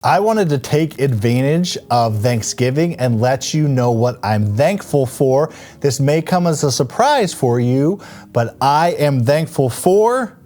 I wanted to take advantage of Thanksgiving and let you know what I'm thankful for. This may come as a surprise for you, but I am thankful for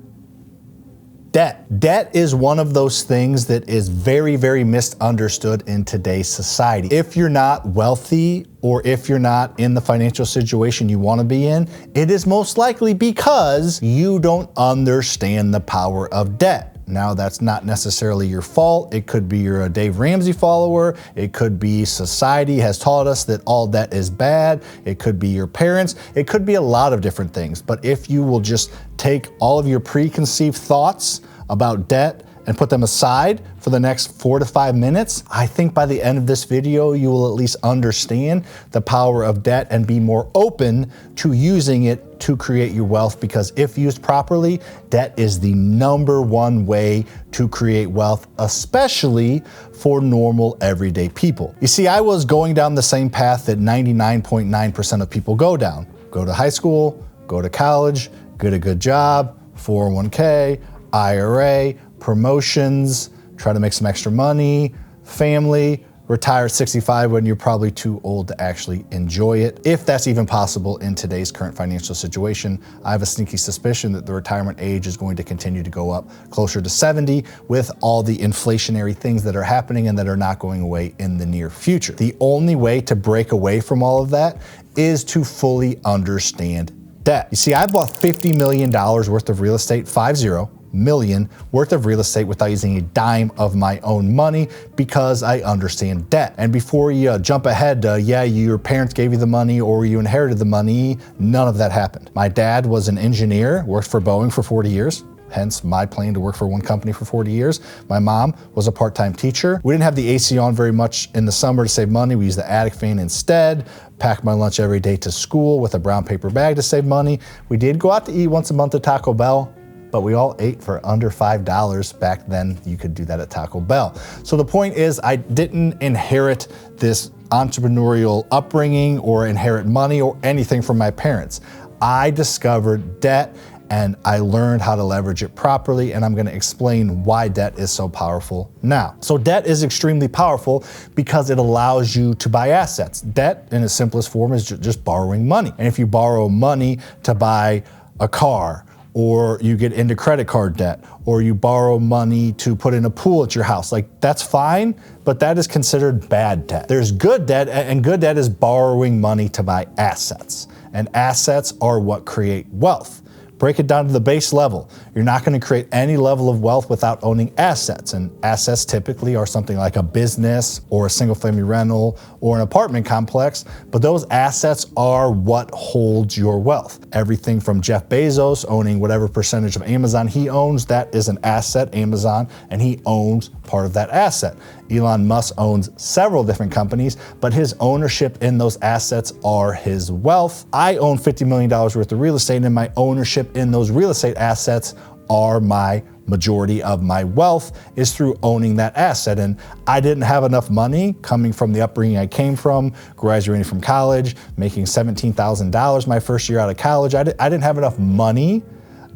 debt. Debt is one of those things that is very, very misunderstood in today's society. If you're not wealthy or if you're not in the financial situation you want to be in, it is most likely because you don't understand the power of debt. Now, that's not necessarily your fault. It could be you're a Dave Ramsey follower. It could be society has taught us that all debt is bad. It could be your parents. It could be a lot of different things. But if you will just take all of your preconceived thoughts about debt and put them aside for the next 4 to 5 minutes, I think by the end of this video, you will at least understand the power of debt and be more open to using it to create your wealth, because if used properly, debt is the #1 way to create wealth, especially for normal everyday people. You see, I was going down the same path that 99.9% of people go down. Go to high school, go to college, get a good job, 401k, IRA, promotions, try to make some extra money, family, retire at 65 when you're probably too old to actually enjoy it, if that's even possible in today's current financial situation. I have a sneaky suspicion that the retirement age is going to continue to go up closer to 70 with all the inflationary things that are happening and that are not going away in the near future. The only way to break away from all of that is to fully understand debt. You see, I bought $50 million worth of real estate, 50 million worth of real estate without using a dime of my own money because I understand debt. And before you jump ahead, your parents gave you the money or you inherited the money, none of that happened. My dad was an engineer, worked for Boeing for 40 years. Hence my plan to work for one company for 40 years. My mom was a part-time teacher. We didn't have the AC on very much in the summer to save money. We used the attic fan instead. Packed my lunch every day to school with a brown paper bag to save money. We did go out to eat once a month at Taco Bell, but we all ate for under $5. Back then, you could do that at Taco Bell. So the point is, I didn't inherit this entrepreneurial upbringing or inherit money or anything from my parents. I discovered debt and I learned how to leverage it properly, and I'm gonna explain why debt is so powerful now. So debt is extremely powerful because it allows you to buy assets. Debt, in its simplest form, is just borrowing money. And if you borrow money to buy a car, or you get into credit card debt, or you borrow money to put in a pool at your house, like that's fine, but that is considered bad debt. There's good debt, and good debt is borrowing money to buy assets. And assets are what create wealth. Break it down to the base level. You're not going to create any level of wealth without owning assets. And assets typically are something like a business or a single family rental or an apartment complex. But those assets are what holds your wealth. Everything from Jeff Bezos owning whatever percentage of Amazon he owns, that is an asset, Amazon, and he owns part of that asset. Elon Musk owns several different companies, but his ownership in those assets are his wealth. I own $50 million worth of real estate, and my ownership in those real estate assets are my majority of my wealth is through owning that asset. And I didn't have enough money coming from the upbringing I came from, graduating from college, making $17,000 my first year out of college. I didn't have enough money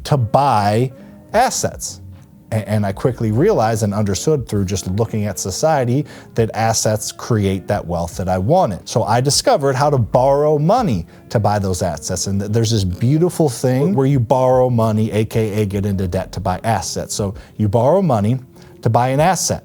to buy assets. And I quickly realized and understood through just looking at society that assets create that wealth that I wanted. So I discovered how to borrow money to buy those assets. And there's this beautiful thing where you borrow money, AKA get into debt to buy assets. So you borrow money to buy an asset.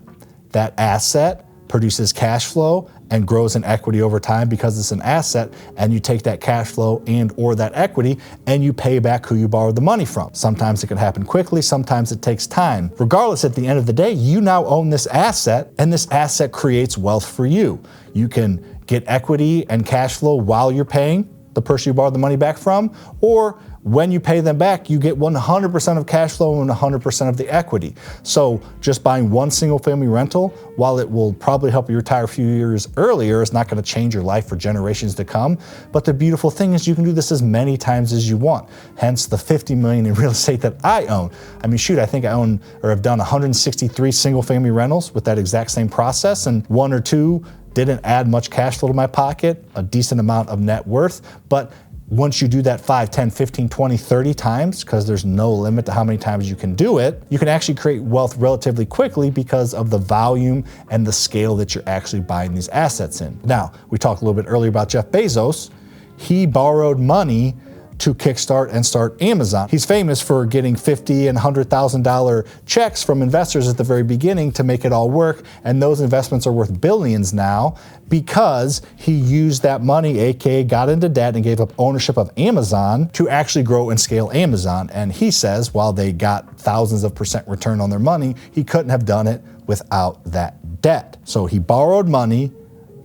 That asset produces cash flow and grows in equity over time because it's an asset, and you take that cash flow and or that equity and you pay back who you borrowed the money from. Sometimes it can happen quickly, sometimes it takes time. Regardless, at the end of the day, you now own this asset, and this asset creates wealth for you. You can get equity and cash flow while you're paying the person you borrowed the money back from, or when you pay them back, you get 100% of cash flow and 100% of the equity. So just buying one single family rental, while it will probably help you retire a few years earlier, it's not going to change your life for generations to come. But the beautiful thing is you can do this as many times as you want. Hence the $50 million in real estate that I own. I mean, shoot, I think I own or have done 163 single family rentals with that exact same process, and 1 or 2 didn't add much cash flow to my pocket, a decent amount of net worth, but once you do that 5, 10, 15, 20, 30 times, because there's no limit to how many times you can do it, you can actually create wealth relatively quickly because of the volume and the scale that you're actually buying these assets in. Now, we talked a little bit earlier about Jeff Bezos. He borrowed money to kickstart and start Amazon. He's famous for getting $50,000 and $100,000 checks from investors at the very beginning to make it all work, and those investments are worth billions now because he used that money, aka got into debt and gave up ownership of Amazon to actually grow and scale Amazon. And he says while they got thousands of % return on their money, he couldn't have done it without that debt. So he borrowed money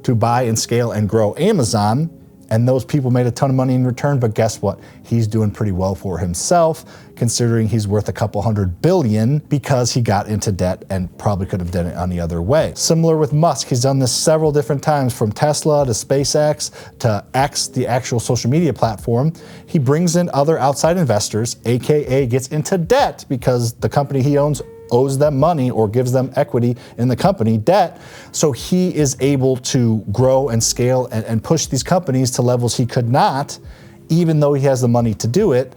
to buy and scale and grow Amazon, and those people made a ton of money in return, but guess what? He's doing pretty well for himself, considering he's worth a couple $100 billion because he got into debt and probably could have done it any other way. Similar with Musk, he's done this several different times, from Tesla to SpaceX to X, the actual social media platform. He brings in other outside investors, AKA gets into debt because the company he owns owes them money or gives them equity in the company, debt. So he is able to grow and scale and push these companies to levels he could not, even though he has the money to do it,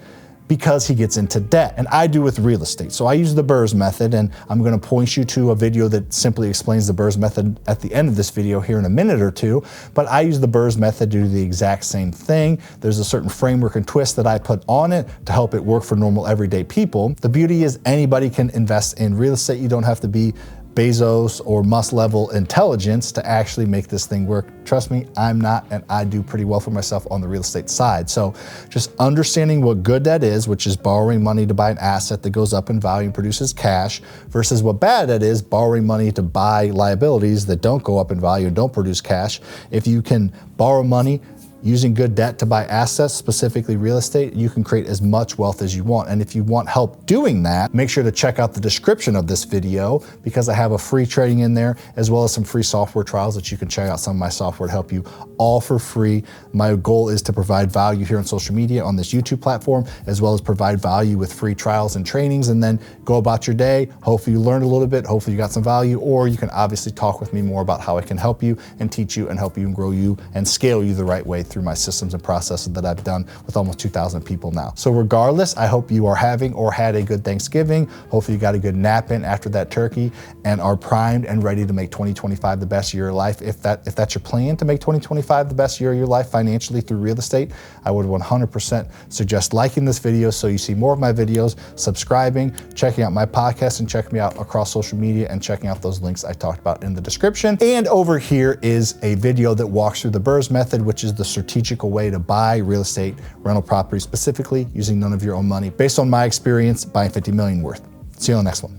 because he gets into debt. And I do with real estate. So I use the BRRRR method, and I'm gonna point you to a video that simply explains the BRRRR method at the end of this video here in a minute or two. But I use the BRRRR method to do the exact same thing. There's a certain framework and twist that I put on it to help it work for normal everyday people. The beauty is anybody can invest in real estate. You don't have to be Bezos or Musk level intelligence to actually make this thing work. Trust me, I'm not, and I do pretty well for myself on the real estate side. So just understanding what good debt is, which is borrowing money to buy an asset that goes up in value and produces cash, versus what bad debt is, borrowing money to buy liabilities that don't go up in value and don't produce cash. If you can borrow money using good debt to buy assets, specifically real estate, you can create as much wealth as you want. And if you want help doing that, make sure to check out the description of this video, because I have a free training in there, as well as some free software trials that you can check out some of my software to help you, all for free. My goal is to provide value here on social media on this YouTube platform, as well as provide value with free trials and trainings, and then go about your day. Hopefully you learned a little bit, hopefully you got some value, or you can obviously talk with me more about how I can help you and teach you and help you and grow you and scale you the right way through my systems and processes that I've done with almost 2,000 people now. So regardless, I hope you are having or had a good Thanksgiving. Hopefully you got a good nap in after that turkey and are primed and ready to make 2025 the best year of your life. If that's your plan to make 2025 the best year of your life financially through real estate, I would 100% suggest liking this video so you see more of my videos, subscribing, checking out my podcast, and checking me out across social media, and checking out those links I talked about in the description. And over here is a video that walks through the BRRRR method, which is the strategic way to buy real estate rental property, specifically using none of your own money, based on my experience buying 50 million worth. See you on the next one.